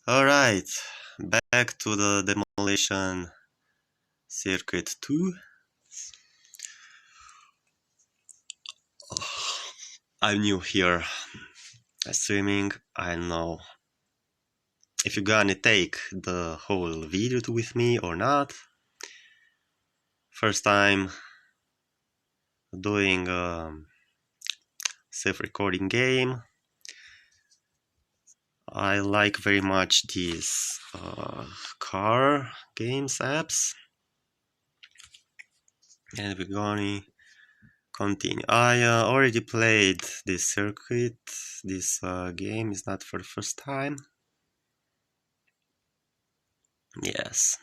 Alright, back to the Demolition Circuit 2. I'm new here streaming. I don't know if you're gonna take the whole video with me or not. First time doing a self-recording game. I like very much these car games apps. And we're gonna continue. I already played this circuit. This game is not for the first time. Yes.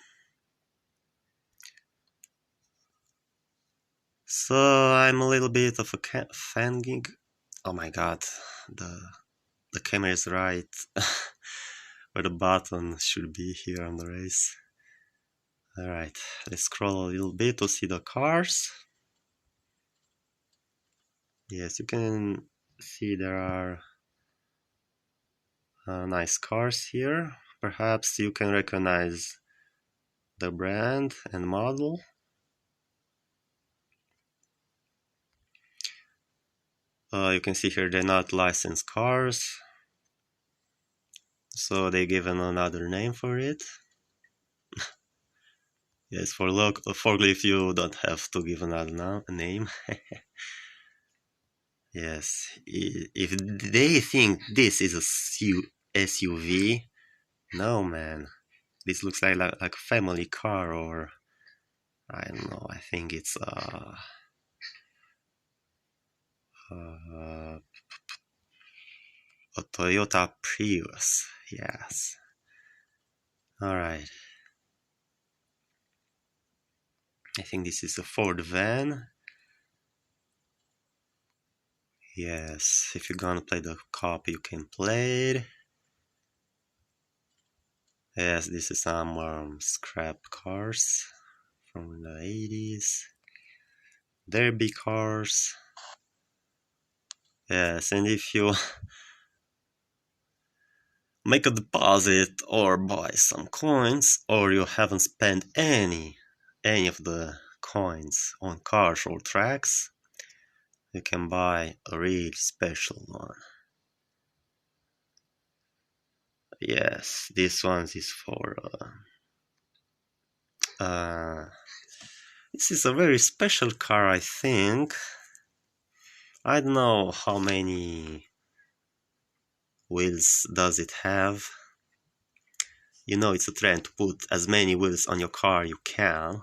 So I'm a little bit of a fanging. Oh my god, the camera is right where the button should be here on the race. Alright, let's scroll a little bit to see the cars. Yes, you can see there are nice cars here. Perhaps you can recognize the brand and model. You can see here they're not licensed cars, so they given another name for it. Yes, for forklift you don't have to give another name. Yes, if they think this is a SUV, no man, this looks like a family car, or I don't know. I think it's a Toyota Prius. Yes. All right. I think this is a Ford van. Yes, if you're gonna play the cop, you can play it. Yes, this is some scrap cars from the 80s. Derby cars. Yes, and if you make a deposit or buy some coins, or you haven't spent any of the coins on cars or tracks, you can buy a really special one. Yes, this one is for this is a very special car, I think. I don't know how many wheels does it have. You know, it's a trend to put as many wheels on your car you can.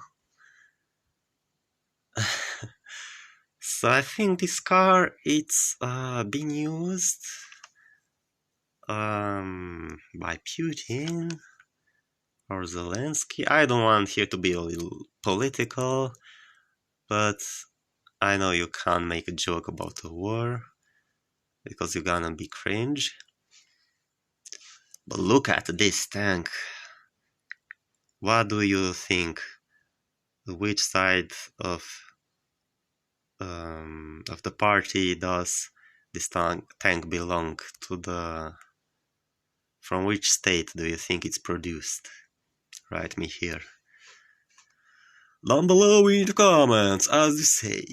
So I think this car, it's been used by Putin or Zelensky. I don't want here to be a little political, but I know you can't make a joke about the war because you're gonna be cringe. But look at this tank. What do you think? Which side of the party does this tank belong to? From which state do you think it's produced? Write me here down below in the comments, as you say.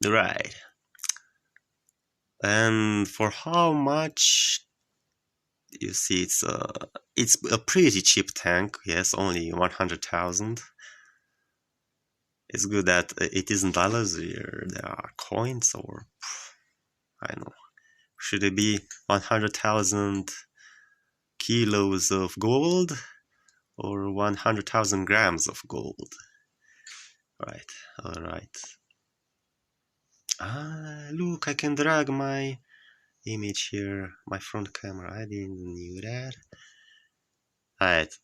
Right. And for how much? You see, it's a pretty cheap tank. Yes, only 100,000. It's good that it isn't dollars. There are coins, or I don't know. Should it be 100,000 kilos of gold or 100,000 grams of gold? Right. All right. Look, I can drag my image here, my front camera. I didn't knew that. Alright,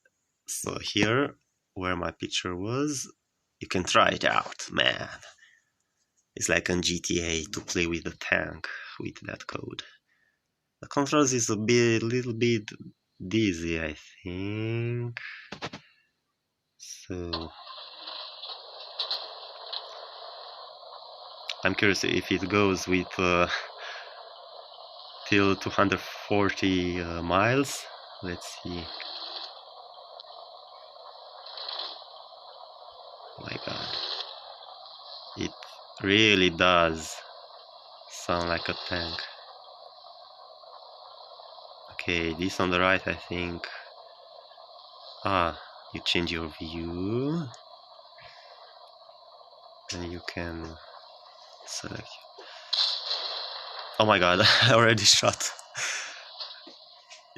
so here, where my picture was, you can try it out, man. It's like on GTA to play with the tank with that code. The controls is little bit dizzy, I think. So I'm curious if it goes with still 240 miles. Let's see. Oh my god. It really does sound like a tank. Okay, this on the right, I think. You change your view. And you can select. Oh my god, I already shot.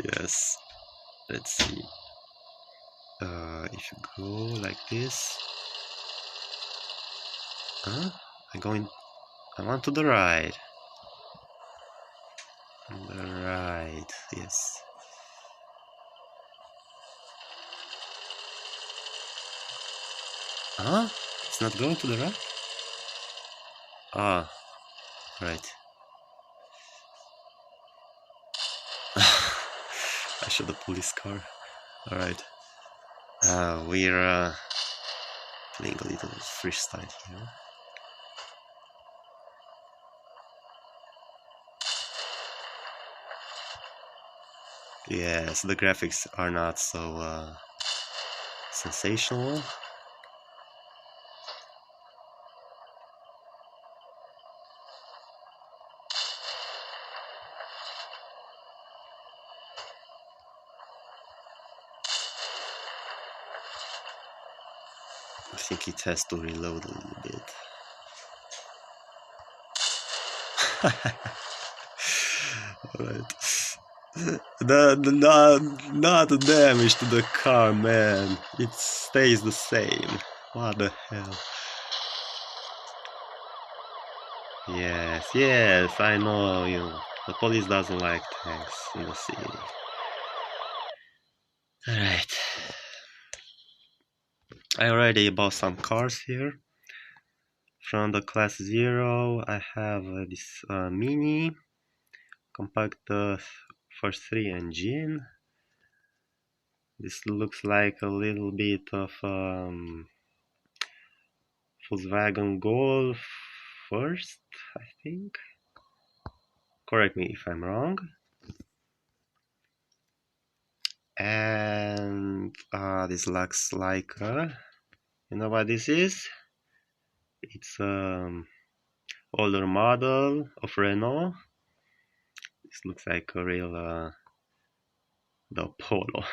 Yes. Let's see. If you go like this. Huh? I want to the right. The right, yes. Huh? It's not going to the right? Ah, right. I shot the police car. Alright. We're playing a little freestyle here. Yes, the graphics are not so sensational. I think it has to reload a little bit. Alright. Not the damage to the car, man. It stays the same. What the hell? Yes, I know, the police doesn't like tanks in the city. Alright. I already bought some cars here. From the class 0, I have this Mini compact first 3 engine. This looks like a little bit of Volkswagen Golf first, I think. Correct me if I'm wrong. And this looks like you know what this is? It's older model of Renault. This looks like a real the Polo.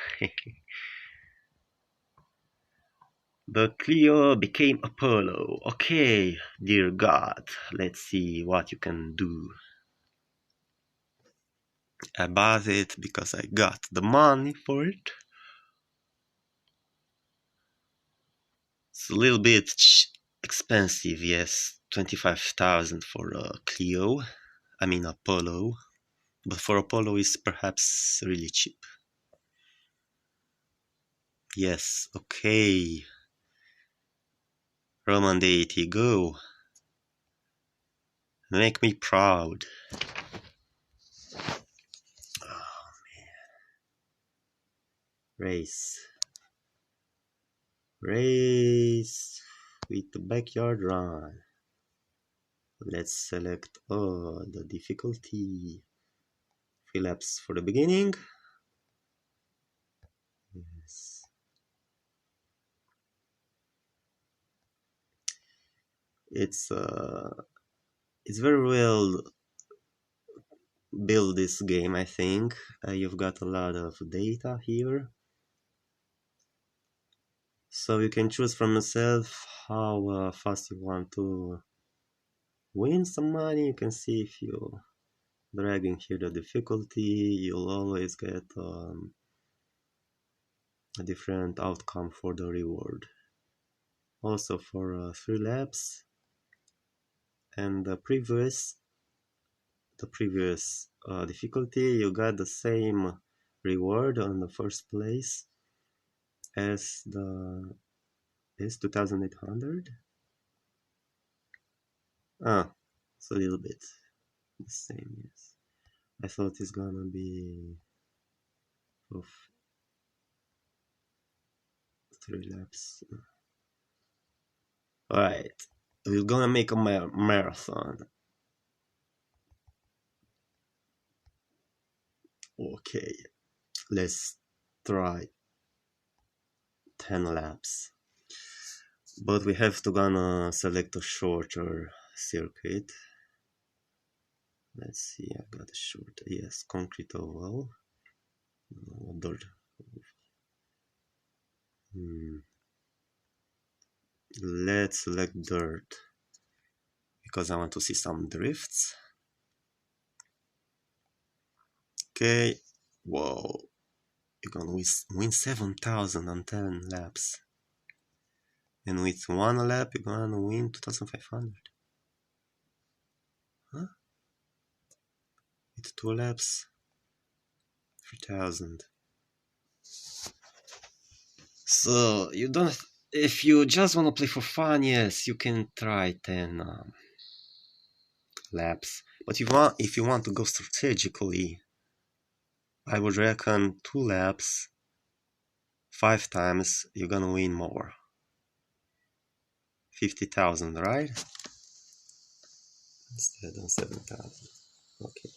The Clio became a Polo. Okay, dear God, let's see what you can do. I bought it because I got the money for it. It's a little bit expensive, yes. 25,000 for a Clio. I mean a Polo. But for a Polo is perhaps really cheap. Yes, okay. Roman deity, go. Make me proud. Oh man. Race. Race with the backyard run. Let's select the difficulty. 3 laps for the beginning. Yes. It's very well built, this game, I think. You've got a lot of data here, so you can choose from yourself how fast you want to win some money. You can see if you dragging here the difficulty, you'll always get a different outcome for the reward. Also for 3 laps and the previous difficulty, you got the same reward on the first place as the is 2800. It's a little bit the same, yes. I thought it's gonna be of 3 laps. Alright, we're gonna make a marathon. Okay, let's try 10 laps. But we have to gonna select a shorter circuit. Let's see, I got a shorter, yes, concrete oval. Dirt. Let's select dirt because I want to see some drifts. Okay, whoa, you're gonna win 7,000 on 10 laps. And with one lap, you're gonna win 2,500. Huh? With 2 laps, 3,000. So you don't. If you just want to play for fun, yes, you can try 10 laps. But if you want to go strategically, I would reckon 2 laps, 5 times. You're gonna win more. 50,000, right? Instead of 7,000. Okay.